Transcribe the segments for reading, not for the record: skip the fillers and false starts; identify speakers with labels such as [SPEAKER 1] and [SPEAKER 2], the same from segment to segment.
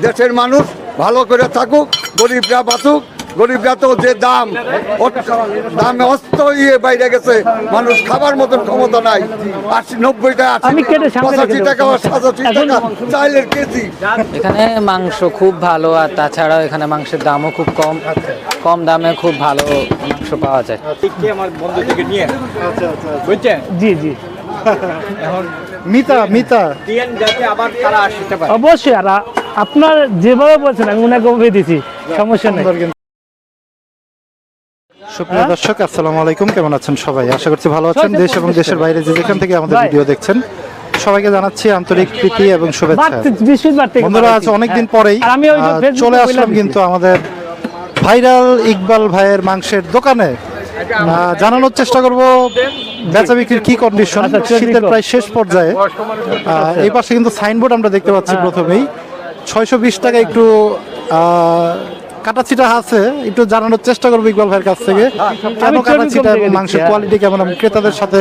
[SPEAKER 1] দেশের মানুষ ভালো করে থাকুক, গরিবরা বাঁচুক। গরিবরা তো যে দামে অস্ত বাইরে গেছে, মানুষ খাবার মতন ক্ষমতা নাই। 80-90 টাকা 85 টাকা 87 টাকা চাইলের কেজি।
[SPEAKER 2] এখানে মাংস খুব ভালো, আর তাছাড়াও এখানে মাংসের দামও খুব কম, কম দামে খুব ভালো মাংস পাওয়া যায়।
[SPEAKER 3] আমার বন্ধু থেকে নিয়ে বুঝছেন?
[SPEAKER 4] জি জি
[SPEAKER 3] এখন
[SPEAKER 4] মিতা
[SPEAKER 3] যাতে আবার তারা আসতে পারে।
[SPEAKER 4] অবশ্যই। আর আপনার যেভাবে বলছেন আমি ওনাকে ওভাবে দিছি, সমস্যা নেই।
[SPEAKER 5] সুপ্রিয় দর্শক, আসসালামু আলাইকুম। কেমন আছেন সবাই? আশা করছি ভালো আছেন। দেশ এবং দেশের বাইরে যে যেখান থেকে আমাদের ভিডিও দেখছেন, সবাইকে জানাচ্ছি আন্তরিক প্রীতি এবং শুভেচ্ছা। বন্ধুরা, আজ অনেকদিন পরেই চলে আসলাম কিন্তু আমাদের ভাইরাল ইকবাল ভাইয়ের মাংসের দোকানে। জানানোর চেষ্টা করব বেচা বিক্রির কি কন্ডিশন। শীতের প্রায় শেষ পর্যায়ে এই পাশে কিন্তু সাইনবোর্ড আমরা দেখতে পাচ্ছি। প্রথমেই 620 টাকা একটু কাটাছিটা আছে, একটু জানানোর চেষ্টা করবো ইকবাল ভাইয়ের কাছ থেকে কেন কাটাছিটা এবং মাংসের কোয়ালিটি কেমন। আমি ক্রেতাদের সাথে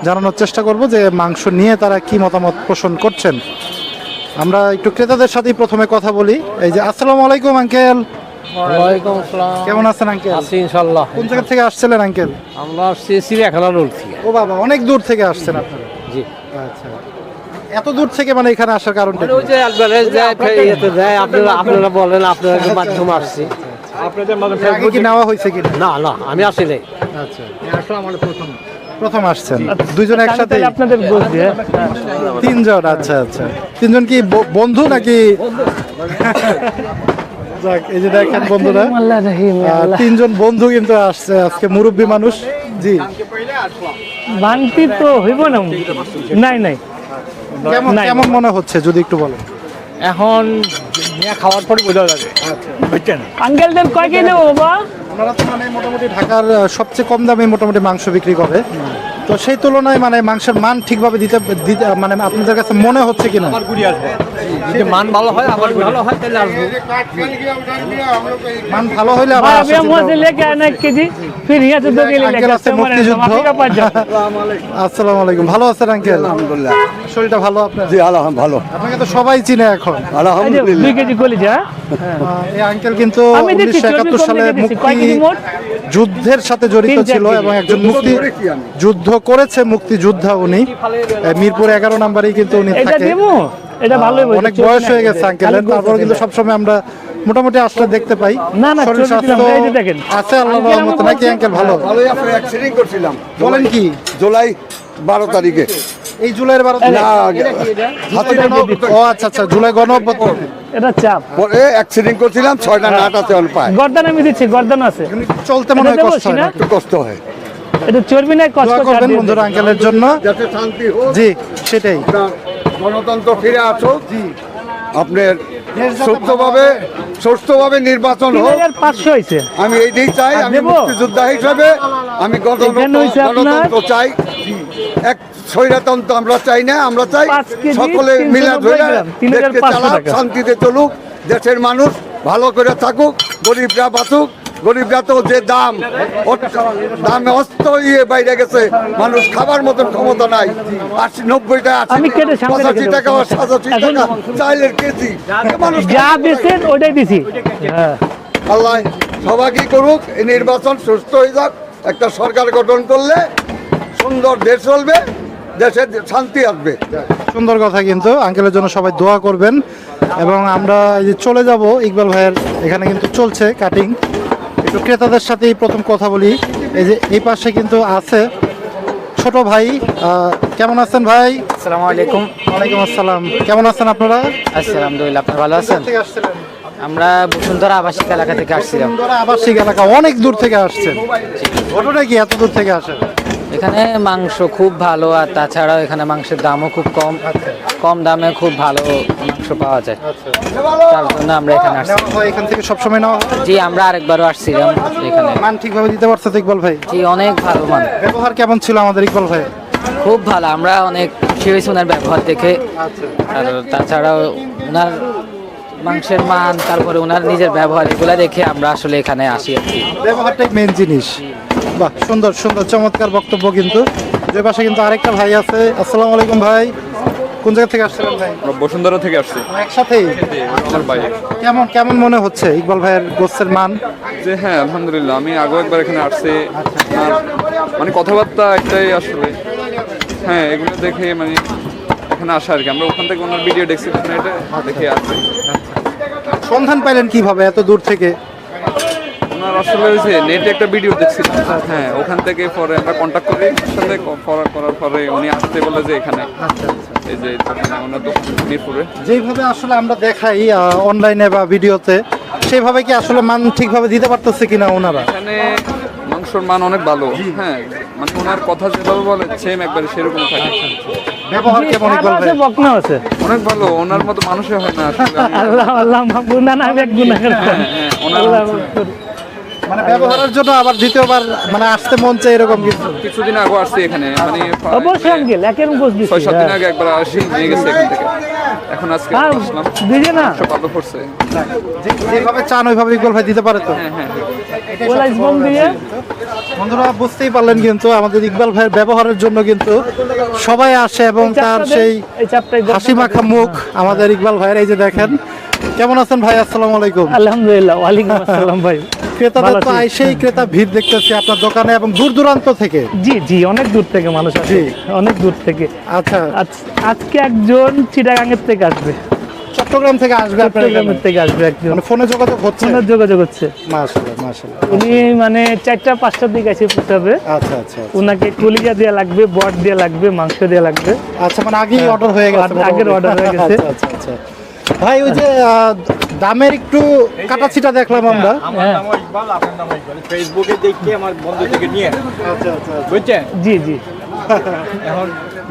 [SPEAKER 5] জানানোর চেষ্টা করব যে মাংস নিয়ে তারা কি মতামত পোষণ করছেন। আমরা একটু ক্রেতাদের সাথেই প্রথমে কথা বলি। এই যে আসসালামু আলাইকুম আঙ্কেল।
[SPEAKER 6] ওয়ালাইকুম আসসালাম।
[SPEAKER 5] কেমন আছেন আঙ্কেল?
[SPEAKER 6] আছি ইনশাআল্লাহ।
[SPEAKER 5] কোন জায়গা থেকে আসছিলেন আঙ্কেল?
[SPEAKER 6] আমরা আসছি চিড়িয়াখানা রোড থেকে।
[SPEAKER 5] ও বাবা, অনেক দূর থেকে আসছেন আপনারা?
[SPEAKER 6] জি।
[SPEAKER 5] আচ্ছা, এত দূর থেকে মানে এখানে আসার কারণটা কি?
[SPEAKER 6] ওই যে অ্যাডভারেজ যায়, ইয়েতে যায়, আপনারা বলেন, আপনারা মাধ্যমে আসছি।
[SPEAKER 3] আপনাদের মাঝে
[SPEAKER 5] আগে কি নেওয়া হয়েছে কিনা?
[SPEAKER 6] না না, আমি আসি নাই।
[SPEAKER 5] আচ্ছা, প্রথম আসছেন দুইজন একসাথে?
[SPEAKER 4] আপনাদের বলছি
[SPEAKER 5] তিনজন। আচ্ছা আচ্ছা, তিনজন কি বন্ধু নাকি? যাক, এই যে দেখেন বন্ধুরা, তিনজন বন্ধু কিন্তু আসছে আজকে, মুরব্বী মানুষ। জি,
[SPEAKER 4] বানতি তো হইব না। নাই নাই,
[SPEAKER 5] কেমন কেমন মনে হচ্ছে যদি একটু বলেন?
[SPEAKER 3] এখন খাওয়ার পরে বোঝা যাবে, বুঝছেন?
[SPEAKER 4] আঙ্কেলদের কয় কেজি দেবো বাবা?
[SPEAKER 5] ওনারা তো মানে মোটামুটি ঢাকার সবচেয়ে কম দামে মোটামুটি মাংস বিক্রি করে, তো সেই তুলনায় মানে মাংসের মান ঠিকভাবে দিতে মানে আপনাদের কাছে মনে হচ্ছে কিনা?
[SPEAKER 3] আমার ঘুরে আসবে, যদি মান ভালো হয়, আমার ভালো হয় তাহলে আসবো।
[SPEAKER 5] মান ভালো হইলে আবার
[SPEAKER 4] ভাই, আমি মুझे लेके आना 1 केजी, फिर यहाँ से 2 केजी
[SPEAKER 5] আঙ্কেল আছে মুক্তিযুদ্ধ। আসসালামু আলাইকুম। ভালো আছেন আঙ্কেল?
[SPEAKER 1] আলহামদুলিল্লাহ।
[SPEAKER 5] শরীরটা ভালো আপনার?
[SPEAKER 1] জি আলহামদুলিল্লাহ ভালো।
[SPEAKER 5] আপনাকে তো সবাই চিনে এখন।
[SPEAKER 1] আলহামদুলিল্লাহ।
[SPEAKER 4] 2 কেজি কলিজা।
[SPEAKER 5] এই আঙ্কেল কিন্তু
[SPEAKER 4] আমি দেখছি
[SPEAKER 5] 1971 সালে
[SPEAKER 4] কয় কেজি মোট?
[SPEAKER 5] যুদ্ধের সাথে জড়িত
[SPEAKER 4] 3-4
[SPEAKER 5] ছিল
[SPEAKER 4] কেজি।
[SPEAKER 5] এবং একজন যুদ্ধ করেছে, মুক্তিযোদ্ধা উনি। মিরপুর 11 নম্বরেই কিন্তু উনি
[SPEAKER 4] এটা
[SPEAKER 5] থাকে।
[SPEAKER 4] দেবো, এটা ভালোই বলছে।
[SPEAKER 5] অনেক বয়স হয়ে গেছে আঙ্কেলের, তারপরে কিন্তু সবসময় আমরা মোটামুটি আসলে দেখতে পাই।
[SPEAKER 4] না, না,
[SPEAKER 5] শরীর
[SPEAKER 4] চলতে দিলাম, এই যে দেখেন।
[SPEAKER 5] আছে আল্লাহর রহমতে। নাকি আঙ্কেল ভালো?
[SPEAKER 1] ভালোই, আপনি অ্যাক্সিডেন্ট করছিলাম।
[SPEAKER 5] বলেন কি?
[SPEAKER 1] জুলাই 12 তারিখে।
[SPEAKER 5] এই জুলাইয়ের 12 তারিখ? ও আচ্ছা আচ্ছা, জুলাই গণঅভ্যুত্থান।
[SPEAKER 4] এটা চাপ।
[SPEAKER 1] পরে অ্যাক্সিডেন্ট করছিলাম, 6টা নাট আছে অন পায়।
[SPEAKER 4] গর্দান আমি দিচ্ছি, গর্দান আছে।
[SPEAKER 5] চলতে মনে হয়
[SPEAKER 4] এটা
[SPEAKER 5] কষ্ট হয় না?
[SPEAKER 1] একটু কষ্ট হয়।
[SPEAKER 4] এটা চর্বি নাই, কষ্ট
[SPEAKER 5] দোয়া করবেন বন্ধুরা আঙ্কেলের জন্য।
[SPEAKER 1] যাতে শান্তি হোক,
[SPEAKER 5] জি, সেটাই।
[SPEAKER 1] গণতন্ত্র ফিরে আসুক, আপনার সুস্থভাবে নির্বাচন হোক।
[SPEAKER 4] 3500 হয়েছে।
[SPEAKER 1] আমি এইটাই চাই। আমি
[SPEAKER 4] দেবো?
[SPEAKER 1] মুক্তিযোদ্ধা হিসাবে আমি
[SPEAKER 4] এখানে হয়েছে আপনার
[SPEAKER 1] গণতন্ত্র চাই। এক স্বৈরতন্ত্র আমরা চাই না। আমরা চাই
[SPEAKER 4] 5 কেজি
[SPEAKER 1] সকলে মিলে
[SPEAKER 4] 390
[SPEAKER 1] ধরে
[SPEAKER 4] গ্রাম,
[SPEAKER 1] দেশকে
[SPEAKER 4] 3500
[SPEAKER 1] চালাক,
[SPEAKER 4] টাকা।
[SPEAKER 1] শান্তিতে চলুক, দেশের মানুষ ভালো করে থাকুক, গরিবরা বাঁচুক। গরিবরা তো যে দামে অস্ত বাইরে গেছে, মানুষ খাবার মতন ক্ষমতা নাই। 80-90 টাকা
[SPEAKER 4] আমি কেটে সামনে রেখে
[SPEAKER 1] 85
[SPEAKER 4] দেবো।
[SPEAKER 1] টাকা 87 টাকা চাইলের কেজি। মানুষ
[SPEAKER 4] যা দিয়েছেন ওটাই দিছি। হ্যাঁ,
[SPEAKER 1] আল্লাহ সবাইকে করুক, এই নির্বাচন সুস্থ হয়ে যাক। একটা সরকার গঠন করলে সুন্দর দেশ চলবে, দেশে শান্তি আসবে।
[SPEAKER 5] সুন্দর কথা। কিন্তু আঙ্কেলের জন্য সবাই দোয়া করবেন। এবং আমরা এই যে চলে যাব ইকবাল ভাইয়ের এখানে, কিন্তু চলছে কাটিং। একটু ক্রেতাদের সাথেই প্রথম কথা বলি। এই যে এই পাশে কিন্তু আছে ছোট ভাই। কেমন আছেন ভাই?
[SPEAKER 2] আসসালামু আলাইকুম।
[SPEAKER 5] ওয়ালাইকুম আসসালাম। কেমন আছেন আপনারা?
[SPEAKER 2] আছি আলহামদুলিল্লাহ। আপনি ভালো আছেন?
[SPEAKER 5] থেকে আসছিলেন?
[SPEAKER 2] আমরা বসুন্ধরা আবাসিক এলাকা থেকে আসছিলাম।
[SPEAKER 5] সুন্দর আবাসিক এলাকা, অনেক দূর থেকে আসছেন। ঘটনা কি এত দূর থেকে আসেন?
[SPEAKER 2] এখানে মাংস খুব ভালো, আর তাছাড়াও এখানে মাংসের দামও খুব কম, কম দামে খুব ভালো মাংস পাওয়া যায়। তার জন্য আমরা এখানে আসছি।
[SPEAKER 5] নেওয়া হয় এখান থেকে সবসময় নেওয়া হয়?
[SPEAKER 2] জি, আমরা আরেকবারও আসছিলাম এখানে।
[SPEAKER 5] মান ঠিকভাবে দিতে পারছে তো ইকবাল ভাই?
[SPEAKER 2] জি, অনেক ভালো মান।
[SPEAKER 5] ব্যবহার কেমন ছিল আমাদের ইকবাল ভাই?
[SPEAKER 2] খুব ভালো, আমরা অনেক খুশি হয়েছি ওনার ব্যবহার দেখে। আর তাছাড়াও ওনার মাংসের মান, তারপরে ওনার নিজের ব্যবহার, এগুলো দেখে আমরা আসলে এখানে আসি আর কি।
[SPEAKER 5] ব্যবহারটাই মেন জিনিস। বাহ, সুন্দর সুন্দর চমৎকার বক্তব্য। কিন্তু যে পাশে কিন্তু আরেকটা ভাই আছে। আসসালামু আলাইকুম ভাই। কোন জায়গা থেকে আসছিলেন ভাই?
[SPEAKER 7] বসুন্ধরা থেকে আসছি।
[SPEAKER 5] একসাথেই
[SPEAKER 7] আমার ভাই
[SPEAKER 5] কেমন কেমন মনে হচ্ছে ইকবাল ভাইয়ের গোস্তের মান?
[SPEAKER 7] যে হ্যাঁ আলহামদুলিল্লাহ, আমি আগেও একবার এখানে আসছি। আর মানে কথাবার্তা একটাই আসলে, হ্যাঁ এগুলো দেখে মানে এখানে আসা আর কি। আমরা ওখান থেকে ওনার ভিডিও দেখছিলাম, এটা দেখে আসছি।
[SPEAKER 5] সন্ধান পাইলেন কিভাবে এত দূর থেকে?
[SPEAKER 7] ওনার আসলে হয়েছে নেটে একটা ভিডিও দেখছিলাম, হ্যাঁ ওখান থেকে পরে আমরা কন্ট্যাক্ট করি ওর সাথে। করার পরে উনি আসতে বলে যে এখানে এই যে দোকানে, ওনার দোকান মিরপুরে।
[SPEAKER 5] যেভাবে আসলে আমরা দেখাই অনলাইনে বা ভিডিওতে, সেভাবে কি আসলে মান ঠিকভাবে দিতে পারতেছে কিনা ওনারা?
[SPEAKER 7] এখানে মাংসর মান অনেক ভালো, হ্যাঁ মানে ওনার কথা যেভাবে বলে সেম একবারে সেরকম থাকে।
[SPEAKER 5] ব্যবহার কেমন ইকবাল ভাই?
[SPEAKER 4] বকনা আছে
[SPEAKER 7] অনেক ভালো, ওনার মতো মানুষই হয় না আসলে।
[SPEAKER 4] আল্লাহ আল্লাহ মাহবুব না আমি এক গুনাহগার।
[SPEAKER 7] ওনার
[SPEAKER 4] আল্লাহ মাফ করুন।
[SPEAKER 5] মানে ব্যবহারের জন্য আবার দ্বিতীয়বার মানে আসতে মন চাই এরকম কিছু?
[SPEAKER 7] কিছুদিন আগে আসছি এখানে, মানে
[SPEAKER 4] অবশ্যই আঙ্কেল একের গোস দিছি
[SPEAKER 7] 6-7 দিন আগে একবার আসি, নিয়ে গেছে এখান থেকে। এখন আজকে
[SPEAKER 4] হ্যাঁ
[SPEAKER 7] আসলাম,
[SPEAKER 4] দিদি না
[SPEAKER 7] সব ভালো করছে।
[SPEAKER 5] যেভাবে চান ওইভাবে ইকবাল ভাই দিতে পারে তো?
[SPEAKER 4] ওলাইস বম দিয়ে
[SPEAKER 5] বন্ধুরা বুঝতেই পারলেন কিন্তু আমাদের ইকবাল ভাইয়ের ব্যবহারের জন্য কিন্তু সবাই আসে এবং তার সেই
[SPEAKER 4] এই চাপটাই
[SPEAKER 5] হাসি মাখা মুখ আমাদের ইকবাল ভাইয়ের। এই যে দেখেন, কেমন আছেন ভাই? আসসালামু আলাইকুম।
[SPEAKER 4] আলহামদুলিল্লাহ ওয়ালাইকুম আসসালাম ভাই।
[SPEAKER 5] ক্রেতাদের
[SPEAKER 4] ভালো
[SPEAKER 5] তো
[SPEAKER 4] আছি।
[SPEAKER 5] আইসেই ক্রেতা ভিড় দেখতেছি আপনার দোকানে এবং দূর দূরান্ত থেকে।
[SPEAKER 4] জি জি অনেক দূর থেকে মানুষ আসে,
[SPEAKER 5] জি।
[SPEAKER 4] অনেক দূর থেকে।
[SPEAKER 5] আচ্ছা,
[SPEAKER 4] আজকে একজন চিটাগাঙ্গের থেকে আসবে,
[SPEAKER 5] চট্টগ্রাম থেকে আসবে আপনার এখানে?
[SPEAKER 4] চট্টগ্রামের থেকে আসবে একজন,
[SPEAKER 5] মানে ফোনে যোগাযোগ হচ্ছে?
[SPEAKER 4] ফোনের যোগাযোগ হচ্ছে।
[SPEAKER 5] মাশাআল্লাহ মাশাআল্লাহ।
[SPEAKER 4] উনি মানে 4টা-5টার দিকে এসে পৌঁছাবে।
[SPEAKER 5] আচ্ছা আচ্ছা
[SPEAKER 4] উনাকে কলিজা দেওয়া লাগবে, বট দেওয়া লাগবে, মাংস দেওয়া লাগবে।
[SPEAKER 5] আচ্ছা, মানে আগেই অর্ডার হয়ে গেছে?
[SPEAKER 4] আগের order হয়ে গেছে।
[SPEAKER 5] আচ্ছা আচ্ছা আচ্ছা। ভাই ওই যে দামের একটু কাটাছিটা দেখলাম আমরা।
[SPEAKER 4] হ্যাঁ
[SPEAKER 3] ফেসবুকে দেখি আমার বন্ধু থেকে নিয়ে,
[SPEAKER 5] আচ্ছা আচ্ছা।
[SPEAKER 3] বুঝছেন?
[SPEAKER 4] জি জি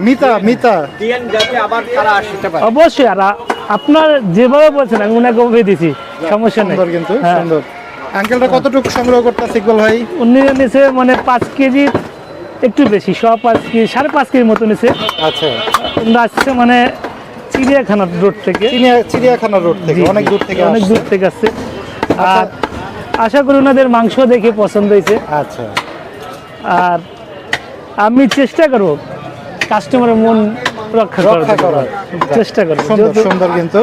[SPEAKER 5] মিতা মিতা
[SPEAKER 3] দিয়েন যাতে আবার তারা আসতে পারে।
[SPEAKER 4] অবশ্যই। আর আপনার যেভাবে বলছেন আমি উনাকে ওভাবে দিছি, সমস্যা নেই।
[SPEAKER 5] সুন্দর কিন্তু
[SPEAKER 4] হ্যাঁ।
[SPEAKER 5] সুন্দর। আঙ্কেলটা কতটুকু সংগ্রহ করতেছে ইকবাল ভাই?
[SPEAKER 4] উনি নিচে মানে 5 কেজি একটু বেশি, 5 কেজি 5.5 কেজির মতো নিচে।
[SPEAKER 5] আচ্ছা,
[SPEAKER 4] উনি আসছে মানে চিড়িয়াখানা রোড থেকে।
[SPEAKER 5] চিড়িয়াখানা রোড থেকে
[SPEAKER 4] জি,
[SPEAKER 5] অনেক দূর থেকে
[SPEAKER 4] অনেক
[SPEAKER 5] আসছে।
[SPEAKER 4] দূর থেকে আসছে। আর আশা করি ওনাদের মাংস দেখে পছন্দ হয়েছে।
[SPEAKER 5] আচ্ছা,
[SPEAKER 4] আর আমি চেষ্টা করব কাস্টমারের মন রক্ষা
[SPEAKER 5] রক্ষা
[SPEAKER 4] করার,
[SPEAKER 5] করার।
[SPEAKER 4] চেষ্টা করব।
[SPEAKER 5] সুন্দর
[SPEAKER 4] যেহেতু-
[SPEAKER 5] সুন্দর কিন্তু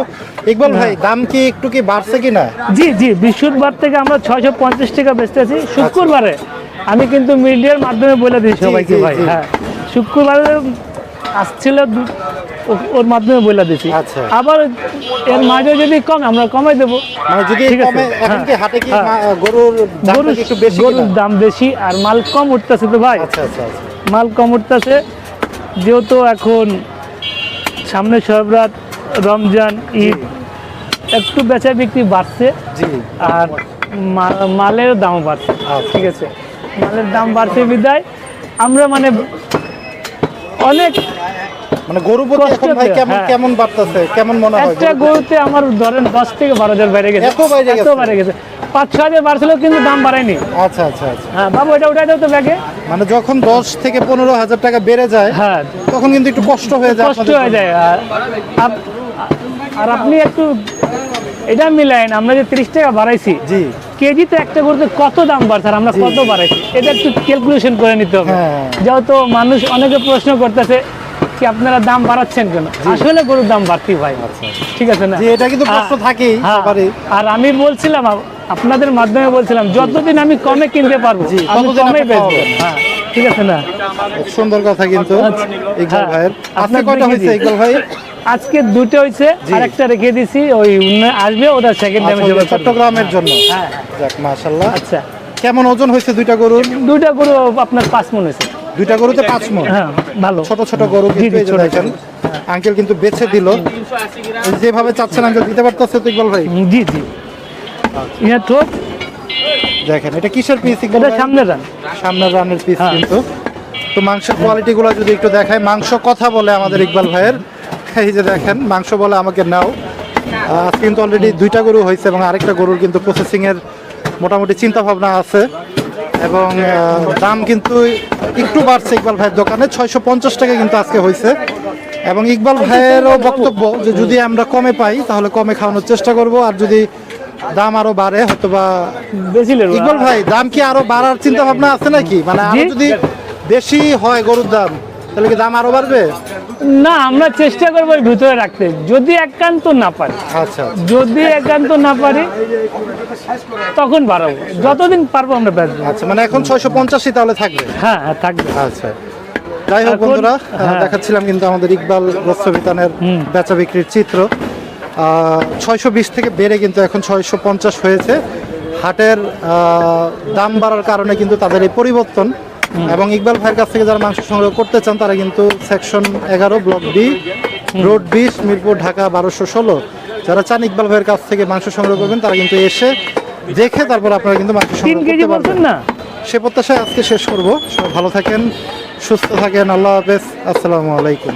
[SPEAKER 5] ইকবাল ভাই দাম কি একটু কি বাড়ছে কিনা?
[SPEAKER 4] জি জি বৃহস্পতিবার থেকে আমরা 650 টাকা বেচতেছি। শুক্রবারে আমি কিন্তু মিডিয়ার মাধ্যমে বলে দিই সবাইকে
[SPEAKER 5] জি,
[SPEAKER 4] ভাই।
[SPEAKER 5] জি।
[SPEAKER 4] হ্যাঁ শুক্রবারে আসছিল ওর মাধ্যমে বলে দিছি।
[SPEAKER 5] আচ্ছা।
[SPEAKER 4] আবার এর মাঝে যদি কম আমরা কমাই দেবো।
[SPEAKER 5] মানে যদি
[SPEAKER 4] ঠিক আছে,
[SPEAKER 5] কমে, এখন কি
[SPEAKER 4] হ্যাঁ,
[SPEAKER 5] হাটে কি
[SPEAKER 4] হ্যাঁ।
[SPEAKER 5] গরুর দামটা কি একটু বেশি
[SPEAKER 4] গরুর
[SPEAKER 5] কিনা?
[SPEAKER 4] দাম বেশি আর মাল কম উঠতেছে তো ভাই।
[SPEAKER 5] আচ্ছা আচ্ছা আচ্ছা।
[SPEAKER 4] মাল কম উঠতেছে যেহেতু এখন সামনে সবরাত, রমজান, ঈদ, একটু বেচা বিক্রি বাড়ছে।
[SPEAKER 5] জি
[SPEAKER 4] আর মালের দাম বাড়ছে। ঠিক আছে, মালের দাম বাড়ছে বিদায় আমরা মানে অনেক
[SPEAKER 5] মানে গরু প্রতি এখন ভাই
[SPEAKER 4] কষ্টতে,
[SPEAKER 5] কেমন
[SPEAKER 4] হ্যাঁ।
[SPEAKER 5] কেমন বাড়তেছে, কেমন মনে হয়?
[SPEAKER 4] একটা গরুতে আমার ধরেন 10 থেকে 12 হাজার বেড়ে গেছে।
[SPEAKER 5] এত বেড়ে গেছে?
[SPEAKER 4] এত বেড়ে গেছে। 5-6 হাজার বাড়ছিল কিন্তু দাম বাড়ায়নি।
[SPEAKER 5] আচ্ছা আচ্ছা আচ্ছা।
[SPEAKER 4] হ্যাঁ বাবু এটা উঠাই দাও তো ব্যাগে।
[SPEAKER 5] মানে যখন 10 থেকে 15,000 টাকা বেড়ে যায়
[SPEAKER 4] হ্যাঁ
[SPEAKER 5] তখন কিন্তু একটু কষ্ট হয়ে যায়
[SPEAKER 4] কষ্ট
[SPEAKER 5] আপনাদের
[SPEAKER 4] হয়ে
[SPEAKER 5] জন্য।
[SPEAKER 4] যায়। আর আপনি একটু এটা মিলাইন, আমরা যে 30 টাকা বাড়াইছি,
[SPEAKER 5] জি
[SPEAKER 4] কেজিতে একটা গরুতে কত দাম বাড়ছে আর আমরা কত বাড়াইছি, এটা একটু ক্যালকুলেশন করে নিতে হবে।
[SPEAKER 5] হ্যাঁ।
[SPEAKER 4] যেহেতু মানুষ অনেকে প্রশ্ন করতেছে কি আপনারা দাম বাড়াচ্ছেন কেন, আসলে গরুর দাম বাড়তি ভাই। ঠিক আছে না?
[SPEAKER 5] জি, এটা কিন্তু প্রশ্ন থাকেই
[SPEAKER 4] হ্যাঁ।
[SPEAKER 5] সবারই।
[SPEAKER 4] আর আমি বলছিলাম আপনাদের মাধ্যমে বলছিলাম যতদিন আমি কমে কিনতে পারবো
[SPEAKER 5] জি,
[SPEAKER 4] আমি
[SPEAKER 5] ততদিন
[SPEAKER 4] কমে
[SPEAKER 5] আপনি
[SPEAKER 4] বেচবো।
[SPEAKER 5] খাওয়াবেন।
[SPEAKER 4] হ্যাঁ ঠিক আছে না?
[SPEAKER 5] সুন্দর কথা কিন্তু
[SPEAKER 4] আচ্ছা।
[SPEAKER 5] ইকবাল
[SPEAKER 4] হ্যাঁ।
[SPEAKER 5] ভাইয়ের। আজকে
[SPEAKER 4] আপনার
[SPEAKER 5] কয়টা
[SPEAKER 4] দুই
[SPEAKER 5] হয়েছে
[SPEAKER 4] কেজি।
[SPEAKER 5] ইকবাল ভাই?
[SPEAKER 4] আজকে 2টা হয়েছে,
[SPEAKER 5] জি।
[SPEAKER 4] আর একটা রেখে দিছি, ওই আসবে ওটা সেকেন্ড টাইমে
[SPEAKER 5] আচ্ছা,
[SPEAKER 4] জমা
[SPEAKER 5] ওই চট্টগ্রামের জন্য।
[SPEAKER 4] হ্যাঁ
[SPEAKER 5] যাক মাশাআল্লাহ।
[SPEAKER 4] আচ্ছা।
[SPEAKER 5] কেমন ওজন হয়েছে দুইটা গরুর?
[SPEAKER 4] 2টা গরু আপনার 5 মণ হয়েছে।
[SPEAKER 5] দুইটা গরুতে 5 মণ।
[SPEAKER 4] হ্যাঁ ভালো।
[SPEAKER 5] ছোট ছোট গরু
[SPEAKER 4] জি,
[SPEAKER 5] কিন্তু
[SPEAKER 4] জি,
[SPEAKER 5] এই যে
[SPEAKER 4] ছোট
[SPEAKER 5] দেখেন আঙ্কেল কিন্তু বেছে দিল। এই যেভাবে চাচ্ছেন আঙ্কেল দিতে পারতেছে তো ইকবাল ভাই?
[SPEAKER 4] জি জি ইয়া তো
[SPEAKER 5] দেখেন এটা কিসের পিস ইকবাল
[SPEAKER 4] এটা
[SPEAKER 5] ভাই?
[SPEAKER 4] সামনে যান।
[SPEAKER 5] সামনের রানের পিস
[SPEAKER 4] হ্যাঁ।
[SPEAKER 5] কিন্তু। তো মাংসের কোয়ালিটি গুলো যদি একটু দেখায়, মাংস কথা বলে আমাদের ইকবাল ভাইয়ের। এই যে দেখেন মাংস বলে আমাকে নাও। আজকে কিন্তু অলরেডি 2টা গরু হয়েছে এবং আরেকটা গরুর কিন্তু প্রসেসিং এর মোটামুটি চিন্তা ভাবনা আছে এবং দাম কিন্তু একটু বাড়ছে ইকবাল ভাইয়ের দোকানে। 650 টাকা কিন্তু আজকে হয়েছে এবং ইকবাল ভাইয়েরও বক্তব্য যে যদি আমরা কমে পাই তাহলে কমে খাওয়ানোর চেষ্টা করব, আর যদি দাম আরো বাড়ে হয়তো বা।
[SPEAKER 4] বেশি লেবু
[SPEAKER 5] ইকবাল ভাই দাম কি আরো বাড়ার চিন্তা ভাবনা আছে নাকি? মানে আরো
[SPEAKER 4] জি।
[SPEAKER 5] যদি বেশি হয় গরুর দাম তাহলে কি দাম আরো বাড়বে?
[SPEAKER 4] না, আমরা চেষ্টা করবো ওই ভিতরে রাখতে, যদি একান্ত না পারি।
[SPEAKER 5] আচ্ছা
[SPEAKER 4] যদি একান্ত না পারি তখন বাড়াবো, যতদিন পারবো আমরা বেচবো।
[SPEAKER 5] আচ্ছা, মানে এখন 650 তাহলে থাকবে?
[SPEAKER 4] হ্যাঁ হ্যাঁ, থাকবে।
[SPEAKER 5] আচ্ছা, যাই হোক
[SPEAKER 4] এখন-
[SPEAKER 5] বন্ধুরা,
[SPEAKER 4] হ্যাঁ।
[SPEAKER 5] দেখাচ্ছিলাম কিন্তু আমাদের ইকবাল বস্ত্র বিতানের বেচা বিক্রির চিত্র। 620 থেকে বেড়ে কিন্তু এখন 650 হয়েছে। হাটের দাম বাড়ার কারণে কিন্তু তাদের এই পরিবর্তন। এবং ইকবাল ভাইয়ের কাছ থেকে যারা মাংস সংগ্রহ করতে চান তারা কিন্তু section 11 block B road 20 Mirpur Dhaka 1216, যারা চান ইকবাল ভাইয়ের কাছ থেকে মাংস সংগ্রহ করবেন তারা কিন্তু এসে দেখে তারপর আপনারা কিন্তু মাংস
[SPEAKER 4] 3
[SPEAKER 5] সংগ্রহ
[SPEAKER 4] কেজি
[SPEAKER 5] করতে
[SPEAKER 4] বলছেন
[SPEAKER 5] পারবেন।
[SPEAKER 4] না?
[SPEAKER 5] সে প্রত্যাশায় আজকে শেষ করব। সবাই ভালো থাকেন, সুস্থ থাকেন, আল্লাহ হাফেজ, আসসালামু আলাইকুম।